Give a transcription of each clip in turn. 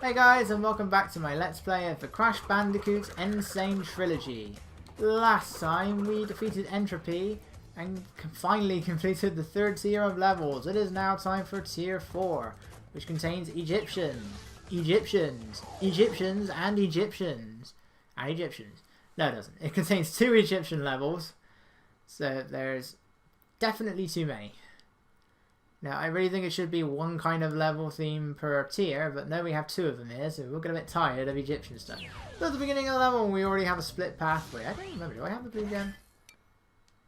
Hey guys, and welcome back to my Let's Play of the Crash Bandicoot n.sane Trilogy. Last time we defeated Entropy and finally completed the third tier of levels. It is now time for tier 4, which contains Egyptians. And Egyptians. No, it doesn't. It contains 2 Egyptian levels, so there's definitely too many. Now, I really think it should be one kind of level theme per tier, but no, we have 2 of them here, so we'll get a bit tired of Egyptian stuff. So at the beginning of the level, we already have a split pathway. I don't remember, do I have the blue gem?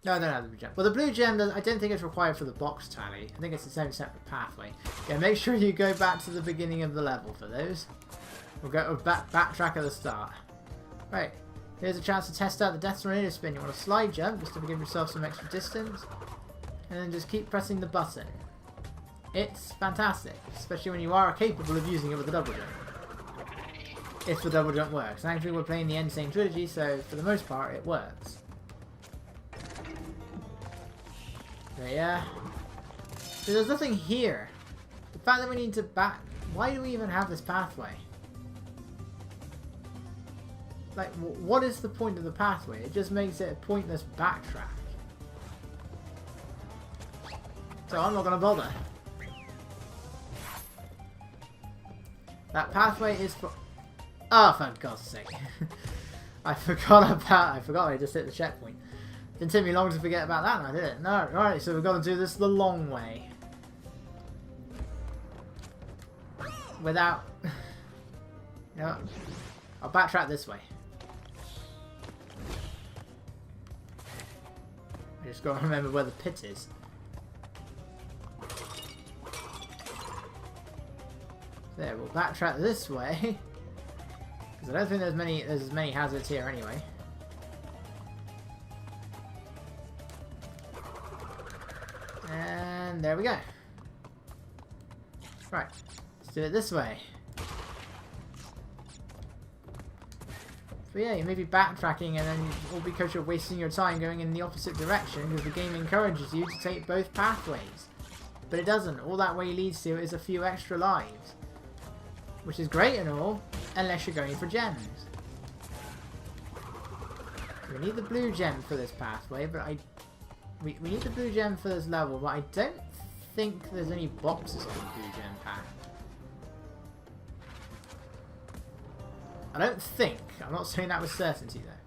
No, I don't have the blue gem. Well, the blue gem, I don't think it's required for the box tally. I think it's its own separate pathway. Yeah, make sure you go back to the beginning of the level for those. We'll go backtrack at the start. Right, here's a chance to test out the Death Tornado spin. You want to slide jump, just to give yourself some extra distance. And then just keep pressing the button. It's fantastic, especially when you are capable of using it with the double jump. If the double jump works. And actually we're playing the n.sane Trilogy, so for the most part it works. But yeah. So there's nothing here. The fact that we need to back... Why do we even have this pathway? Like, what is the point of the pathway? It just makes it a pointless backtrack. So I'm not going to bother. That pathway is for... Oh, for God's sake. I forgot I just hit the checkpoint. Didn't take me long to forget about that, did it? No, alright, so we've got to do this the long way. Without... You know what? I'll backtrack this way. I just got to remember where the pit is. There, we'll backtrack this way. Because I don't think there's as many hazards here anyway. And there we go. Right, let's do it this way. But yeah, you may be backtracking and then all because you're wasting your time going in the opposite direction because the game encourages you to take both pathways. But it doesn't. All that way leads to is a few extra lives. Which is great and all, unless you're going for gems. We need the blue gem for this pathway, but we need the blue gem for this level, but I don't think there's any boxes on the blue gem path. I don't think. I'm not saying that with certainty though.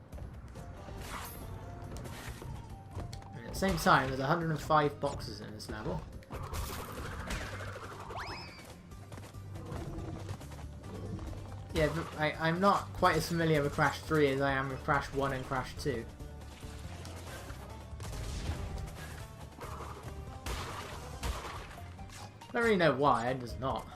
And at the same time, there's 105 boxes in this level. Yeah, I'm not quite as familiar with Crash 3 as I am with Crash 1 and Crash 2. I don't really know why, I'm just not.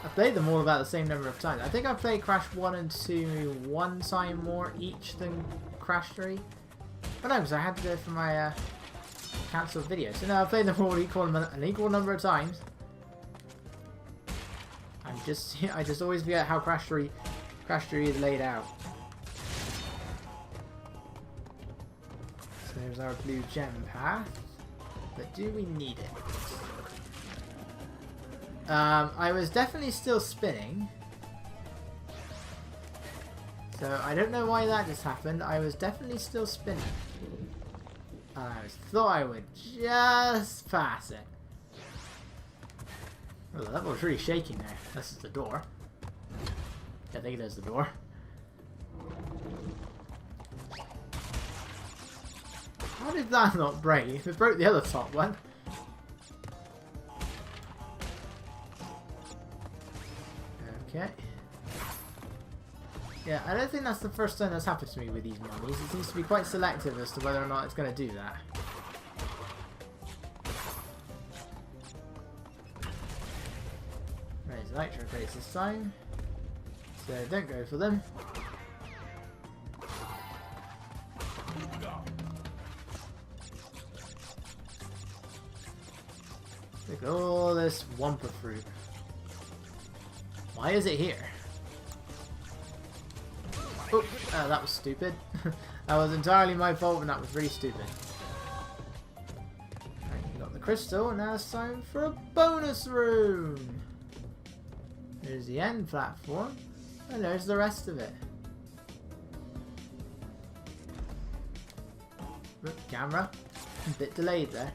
I've played them all about the same number of times. I think I've played Crash 1 and 2 one time more each than Crash 3. But no, because I had to do it for my cancelled video. So no, I've played them all an equal number of times. I just always forget how Crash 3 is laid out. So there's our blue gem path. But do we need it? I was definitely still spinning. So I don't know why that just happened. I was definitely still spinning. And I thought I would just pass it. Oh, that was really shaking there. This is the door. I think there's the door. How did that not break? It broke the other top one. Okay. Yeah, I don't think that's the first time that's happened to me with these mummies. It seems to be quite selective as to whether or not it's going to do that. Electro crates this time, so don't go for them. Look at all this Wumpa fruit. Why is it here? Oh, that was stupid. That was entirely my fault, and that was really stupid. Right, we got the crystal, and now it's time for a bonus room. There's the end platform, and there's the rest of it. Look, camera, a bit delayed there.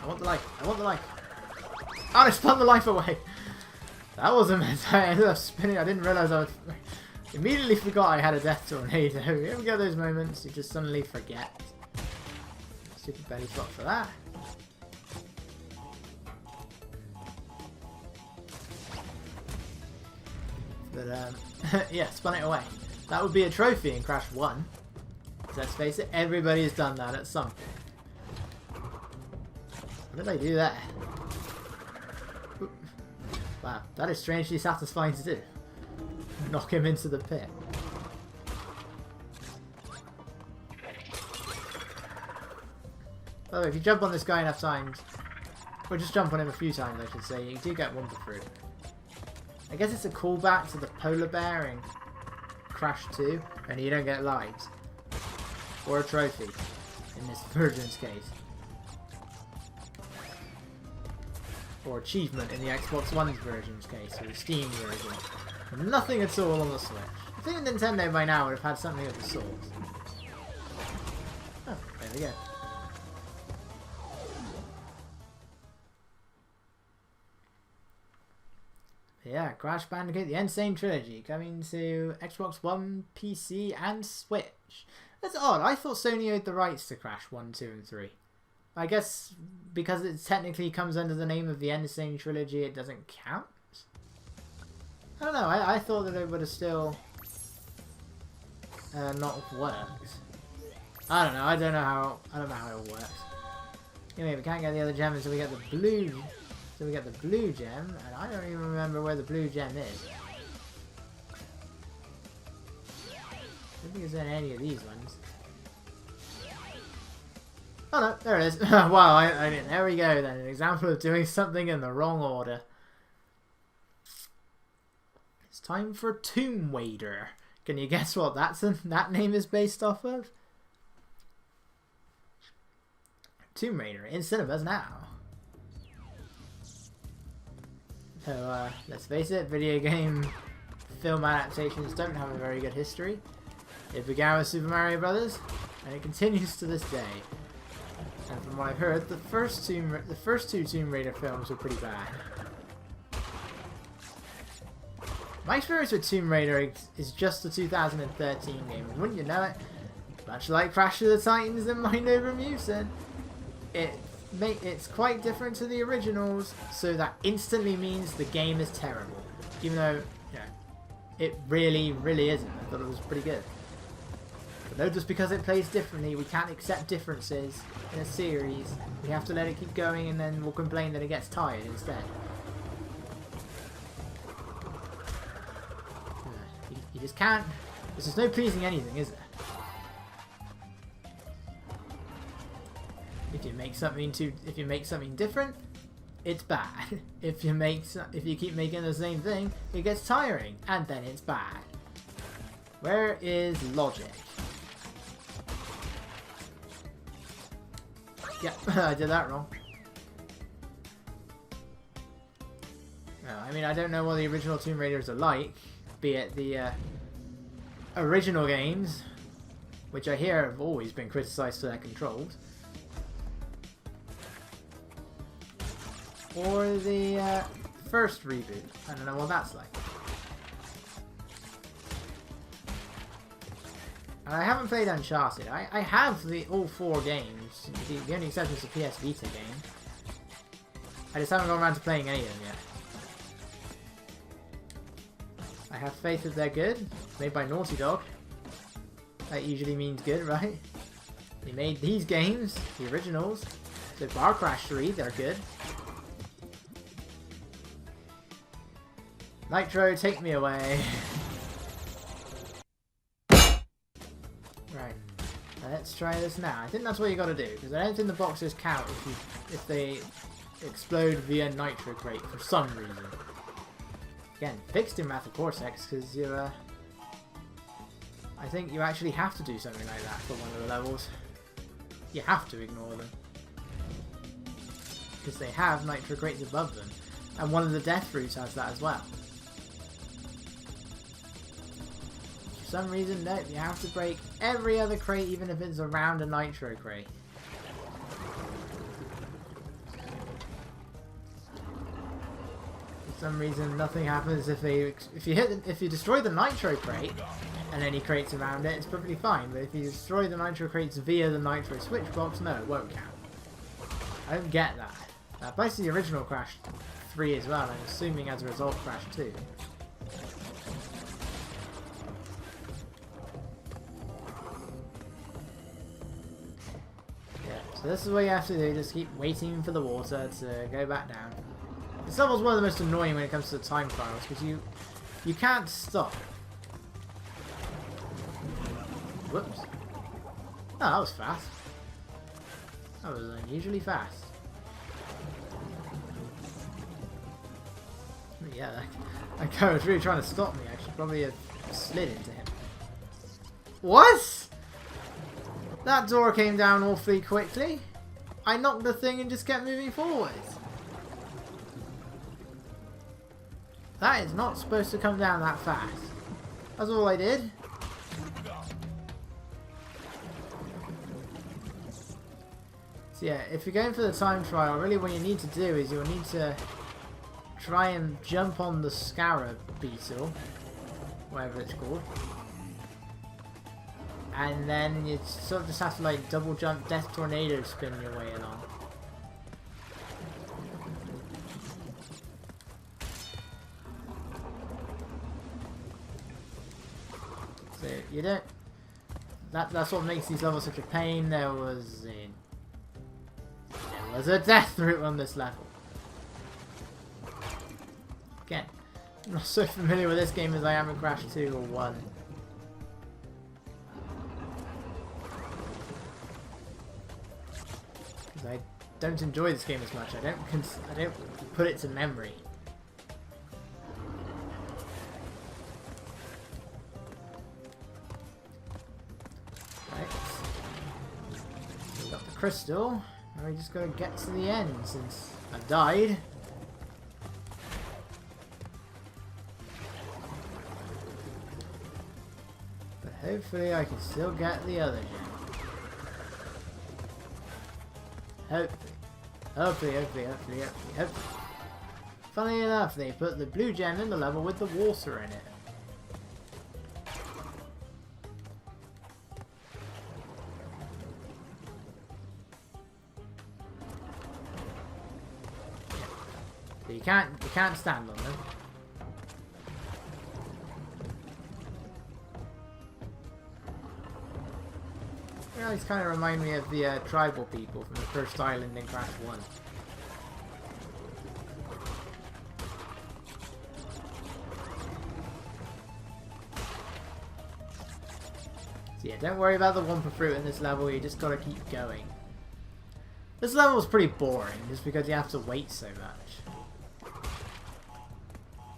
I want the life, I want the life. Oh, I spun the life away. That wasn't meant. I ended up spinning. I didn't realise I was... Immediately forgot I had a death tornado. You ever get those moments you just suddenly forget? Stupid belly flop for that. But yeah, spun it away. That would be a trophy in Crash 1. Let's face it, everybody's done that at some point. What did I do there? Oop. Wow, that is strangely satisfying to do. Knock him into the pit. By the way, if you jump on this guy enough times, or just jump on him a few times I should say, you do get one fruit. I guess it's a callback to the polar bear in Crash 2, and you don't get lives. Or a trophy, in this version's case. Or achievement in the Xbox One's version's case, or the Steam version. Nothing at all on the Switch. I think Nintendo by now would have had something of the sort. Oh, there we go. Yeah, Crash Bandicoot, the n.sane Trilogy, coming to Xbox One, PC, and Switch. That's odd. I thought Sony owned the rights to Crash 1, 2, and 3. I guess because it technically comes under the name of the n.sane Trilogy, it doesn't count? I don't know. I thought that it would have still not worked. I don't know. I don't know how it works. Anyway, we can't get the other gem until we get the blue. So we get the blue gem, and I don't even remember where the blue gem is. I don't think it's in any of these ones. Oh no, there it is. Wow, I mean, there we go then. An example of doing something in the wrong order. It's time for Tomb Raider. Can you guess what that name is based off of? Tomb Raider in cinemas now. So, let's face it, video game film adaptations don't have a very good history. It began with Super Mario Brothers, and it continues to this day. And from what I've heard, the first two Tomb Raider films were pretty bad. My experience with Tomb Raider is just the 2013 game, and wouldn't you know it, much like Crash of the Titans and Mind Over Mutant, it's quite different to the originals, so that instantly means the game is terrible. Even though, you know, it really, really isn't. I thought it was pretty good. But no, just because it plays differently, we can't accept differences in a series. We have to let it keep going, and then we'll complain that it gets tired instead. You just can't. There's no pleasing anything, is there? If you make something different, it's bad. If you keep making the same thing, it gets tiring, and then it's bad. Where is logic? Yeah, I did that wrong. No, I mean, I don't know what the original Tomb Raiders are like, be it the original games, which I hear have always been criticised for their controls, or the first reboot. I don't know what that's like. I haven't played Uncharted. I have all 4 games. The only exception is the PS Vita game. I just haven't gone around to playing any of them yet. I have faith that they're good. Made by Naughty Dog. That usually means good, right? They made these games, the originals. So bar Crash 3, they're good. Nitro, take me away. Right, let's try this now. I think that's what you gotta do, because I don't think the boxes count if they explode via nitro crate for some reason. Again, fixed in Wrath of Cortex, because you I think you actually have to do something like that for one of the levels. You have to ignore them. Because they have nitro crates above them. And one of the death routes has that as well. For some reason, no, you have to break every other crate even if it's around a nitro crate. For some reason, nothing happens if you destroy the nitro crate and any crates around it, it's perfectly fine. But if you destroy the nitro crates via the nitro switch box, no, it won't count. I don't get that. Basically, the original Crash 3 as well. I'm assuming as a result, Crash 2. Yeah, so this is what you have to do. Just keep waiting for the water to go back down. This level is one of the most annoying when it comes to the time trials because you can't stop. Whoops. Oh, that was fast. That was unusually fast. But yeah, that guy was really trying to stop me. I should probably have slid into him. What? That door came down awfully quickly. I knocked the thing and just kept moving forward. That is not supposed to come down that fast. That's all I did. So yeah, if you're going for the time trial, really what you need to do is you'll need to try and jump on the Scarab Beetle, whatever it's called. And then you sort of just have to like double jump, death tornado spin your way along. So you don't. That's what makes these levels such a pain. There was a death route on this level. Again, I'm not so familiar with this game as I am in Crash 2 or 1. Because I don't enjoy this game as much. I don't put it to memory. Right. So we got the crystal. Now we just gotta get to the end since I died. But hopefully I can still get the other gem. Hopefully. Funnily enough, they put the blue gem in the level with the water in it. You can't stand on them. They always kind of remind me of the tribal people from the first island in Crash 1. So yeah, don't worry about the Wumpa Fruit in this level, you just gotta keep going. This level is pretty boring, just because you have to wait so much.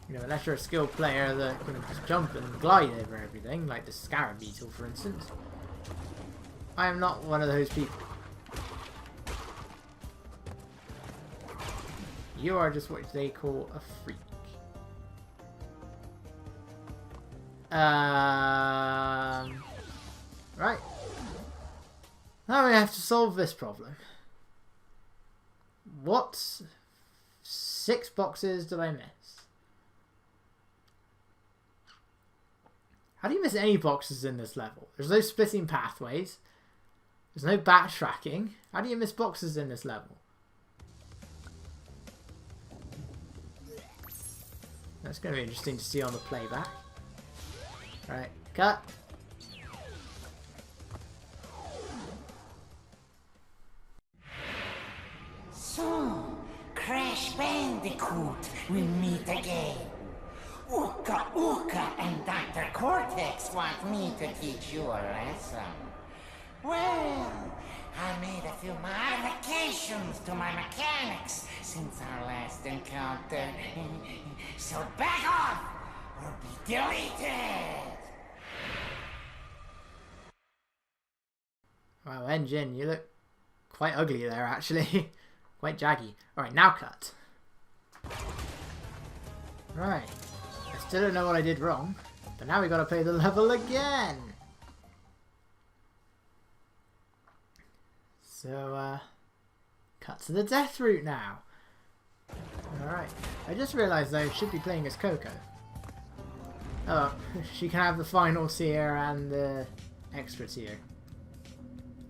You know, unless you're a skilled player that can just jump and glide over everything, like the Scarab Beetle, for instance. I am not one of those people. You are just what they call a freak. Right. Now we have to solve this problem. What 6 boxes did I miss? How do you miss any boxes in this level? There's no splitting pathways. There's no backtracking. How do you miss boxes in this level? That's going to be interesting to see on the playback. Right, cut. So, Crash Bandicoot, we meet again. Uka Uka and Dr. Cortex want me to teach you a lesson. Well, I made a few modifications to my mechanics since our last encounter. So back off or be deleted! Wow, Engine, you look quite ugly there, actually. Quite jaggy. Alright, now cut. Right. I still don't know what I did wrong. But now we gotta play the level again. So, cut to the death route now. Alright. I just realised though, I should be playing as Coco. Oh, she can have the final tier and the extra tier.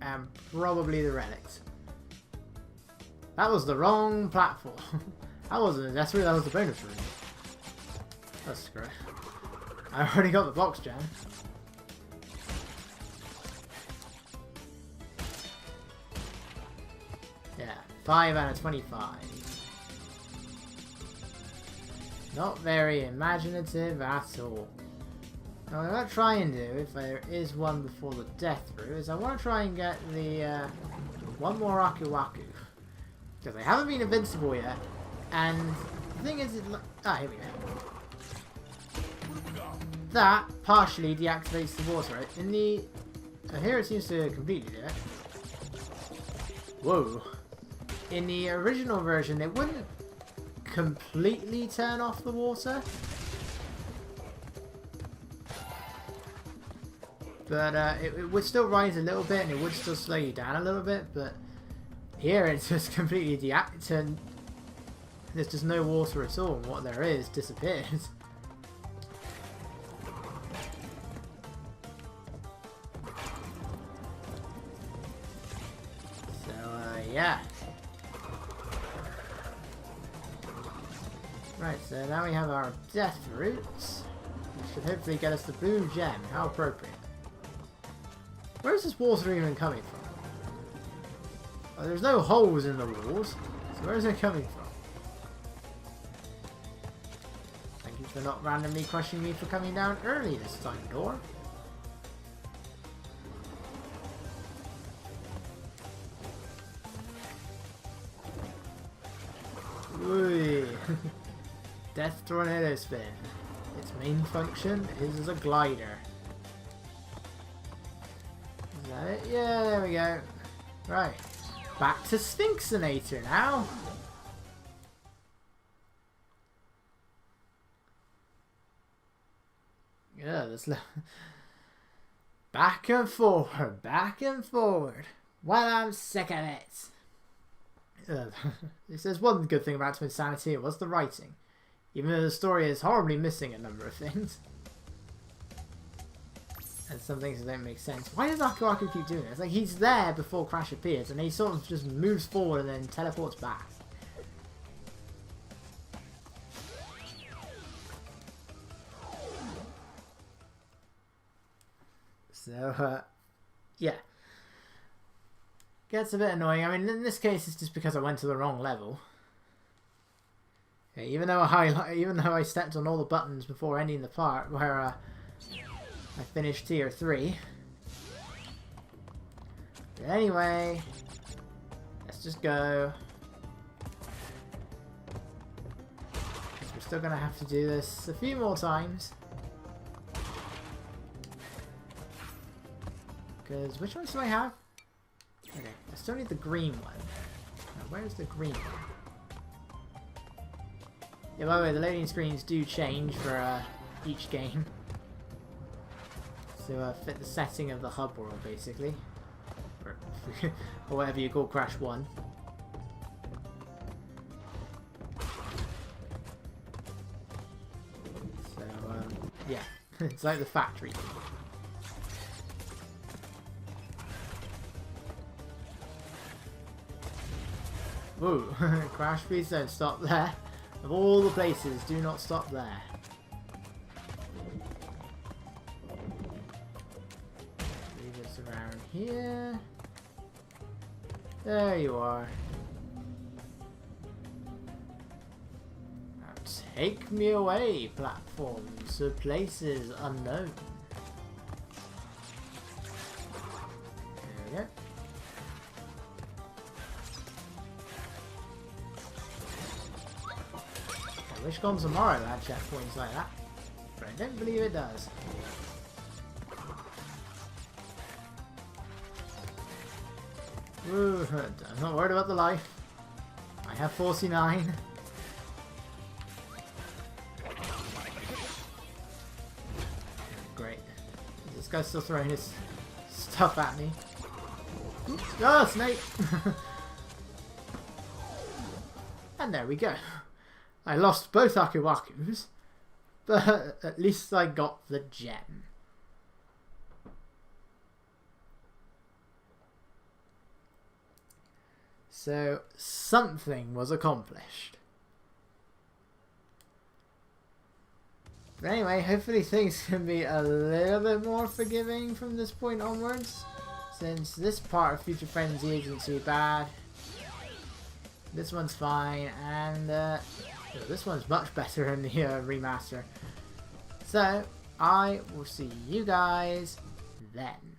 And probably the relics. That was the wrong platform. That wasn't the death route, that was the bonus room. That's screw. I already got the box jam. Yeah, 5 out of 25. Not very imaginative at all. Now what I'm going to try and do, if there is one before the death route, is I want to try and get the one more Aku Aku. Because they haven't been invincible yet. And the thing is, here we go. That partially deactivates the water. In the... here it seems to completely do it. Whoa. In the original version, it wouldn't completely turn off the water. But it would still rise a little bit and it would still slow you down a little bit. But here it's just completely deactivated. There's just no water at all, and what there is disappears. Yeah. Right, so now we have our death routes, which should hopefully get us the blue gem. How appropriate. Where is this water even coming from? Oh, there's no holes in the walls, so where is it coming from? Thank you for not randomly crushing me for coming down early this time, door. Death Tornado Spin. Its main function is as a glider. Is that it? Yeah, there we go. Right. Back to Sphinxinator now. Yeah, that's back and forward, back and forward. Well, I'm sick of it. If there's one good thing about Twinsanity, it was the writing. Even though the story is horribly missing a number of things. And some things that don't make sense. Why does Aku Aku keep doing it? It's like he's there before Crash appears and he sort of just moves forward and then teleports back. So, yeah. Gets a bit annoying. I mean, in this case, it's just because I went to the wrong level. Okay, even though I stepped on all the buttons before ending the part where I finished tier 3. But anyway, let's just go. Because we're still gonna have to do this a few more times. Because which ones do I have? Okay, I still need the green one. Now, where's the green one? Yeah, by the way, the loading screens do change for each game. To fit the setting of the hub world, basically. Or, or whatever you call Crash 1. So, yeah. It's like the factory. Whoa, Crash, please don't stop there. Of all the places, do not stop there. Leave this around here. There you are. Now take me away, platforms, to places unknown. There we go. I wish Gone Tomorrow had checkpoints like that, but I don't believe it does. Ooh, I'm not worried about the life. I have 49. Great. This guy's still throwing his stuff at me. Oh, snake! And there we go. I lost both Akuwakus, but at least I got the gem. So something was accomplished. But anyway, hopefully things can be a little bit more forgiving from this point onwards, since this part of Future Frenzy isn't too bad. This one's fine, and this one's much better in the remaster. So I will see you guys then.